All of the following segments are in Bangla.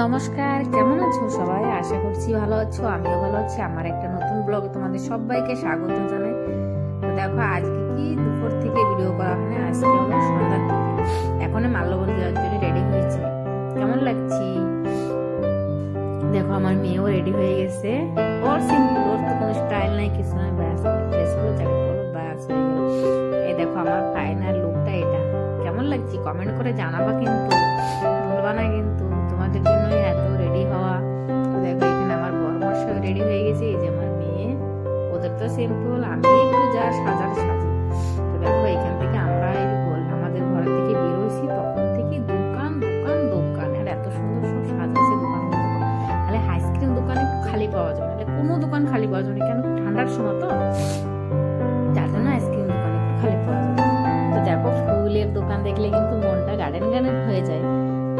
নমস্কার, কেমন আছো সবাই? আশা করছি ভালো আছো। আমিও ভালো আছি। আমার একটা নতুন ব্লগে তোমাদের সবাইকে স্বাগত জানাই। তো দেখো আজকে কি দুপুর থেকে ভিডিও করা হয় না, আজকে হলো সন্ধ্যার দিকে। এখন মাল্যবন্ত যাওয়ার জন্য রেডি হয়েছে। কেমন লাগছি দেখো, আমার মেয়েও রেডি হয়ে গেছে। ওর সিম্পল, ওর তো কোনো স্টাইল নাই, কিছু নাই, ব্যাস ড্রেসগুলো জ্যাকেট পরো, ব্যাস হয়ে গেল। এই দেখো আমার ফাইনাল লুকটা এটা। কেমন লাগছে কমেন্ট করে জানাবা, কিন্তু ভুলবা না কিন্তু। তোমাদের জন্যই এত রেডি হওয়া। তো দেখো এখানে আমার বরমশাই রেডি হয়ে গেছে। এই যে আমার মেয়ে, ওদের তো সিম্পল, আমি একটু যা সাজার সাজি। তো দেখো এখান থেকে আমরা এই আমাদের ঘর থেকে বের হয়েছি, তখন থেকে দোকান দোকান দোকান, আর এত সুন্দর সব সাজাচ্ছে দোকানগুলো। খালি আইসক্রিম দোকানে একটু খালি পাওয়া যাবে না, কোনো দোকান খালি পাওয়া যাবে না, কেন ঠান্ডার সময় তো, যার জন্য আইসক্রিম দোকান একটু খালি পাওয়া যাবে। তো দেখো ফুলের দোকান দেখলে কিন্তু মনটা গার্ডেন গার্ডেন হয়ে যায়।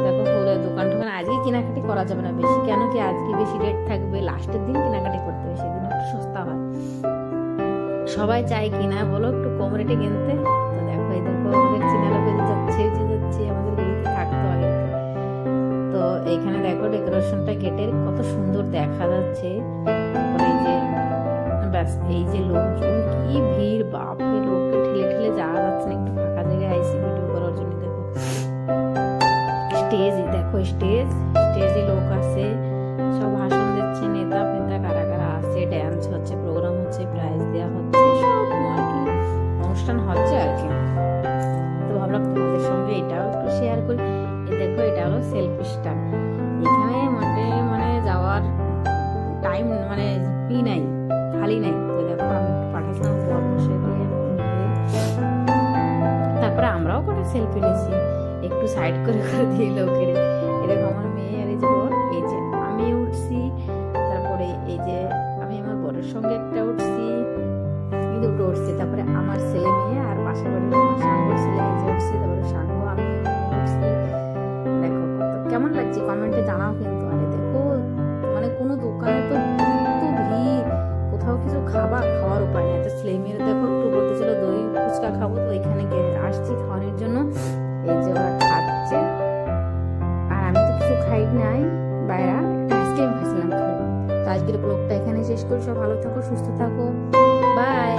দেখো ফুলের দোকান টোকান আজকে কেনাকাটি করা যাবে না বেশি, কেন কি আজকে বেশি রেট থাকবে, লাস্টের দিন কেনাকাটি করতে হবে, সেদিন একটু সস্তা হয়। সবাই চায় কিনা বলো একটু কম রেটে কিনতে। তো দেখো এই দেখো আমাদের চীনা লোক যাচ্ছে আমাদের গলিতে থাকতো আগে। তো এইখানে দেখো ডেকোরেশনটা গেটের কত সুন্দর দেখা যাচ্ছে। তারপরে এই যে ব্যাস, এই যে লোকজন কি ভিড়, বাপরে, লোককে ঠেলে ঠেলে যাওয়া যাচ্ছে না। একটু ফাঁকা জায়গায় আইসি ভিডিও করার জন্য। দেখো স্টেজ, দেখো স্টেজে লোক আছে, সব ভাষণ দিচ্ছে, নেতা ফেতা কারা কারা আছে, ড্যান্স হচ্ছে, প্রোগ্রাম হচ্ছে, প্রাইজ দেওয়া হচ্ছে, সব আর কি অনুষ্ঠান হচ্ছে আর কি। তো ভাবলাম তোমাদের সঙ্গে এটাও একটু শেয়ার করি। দেখো এটা হলো সেলফি স্টার। এখানে মানে যাওয়ার টাইম মানে নাই, খালি নাই। তো দেখো আমি পাঠাচ্ছিলাম বসে দিয়ে, তারপরে আমরাও কটা সেলফি নিয়েছি, একটু সাইড করে করে দিয়ে লোকের। এরকম আমার মেয়ে আর এই যে বর, এই যে আমি উঠছি, তারপরে এই যে আমি আমার বরের সঙ্গে একটা উঠছি, দুটো উঠছি, তারপরে আমার ছেলে মেয়ে আর পাশের বাড়ির আমার সাঙ্গর ছেলে এই যে উঠছি, তারপরে সাঙ্গ আমি উঠছি। দেখো কেমন লাগছে কমেন্টে জানাও কিন্তু। আরে দেখো মানে কোনো দোকানে তো ভিড়, কোথাও কিছু খাওয়ার উপায় নেই। তো ছেলে মেয়েরা দেখো একটু বলতেছিল দই ফুচকা খাবো, তো এখানে আসছি খাওয়ানোর জন্য। এই যে ওরা খাচ্ছে, আর আমি তো কিছু খাই নাই, বাইরে একটা আইসক্রিম খাইছিলাম খালি। তো আজকের ব্লগটা এখানে শেষ করি। সব ভালো থাকো, সুস্থ থাকো, বাই।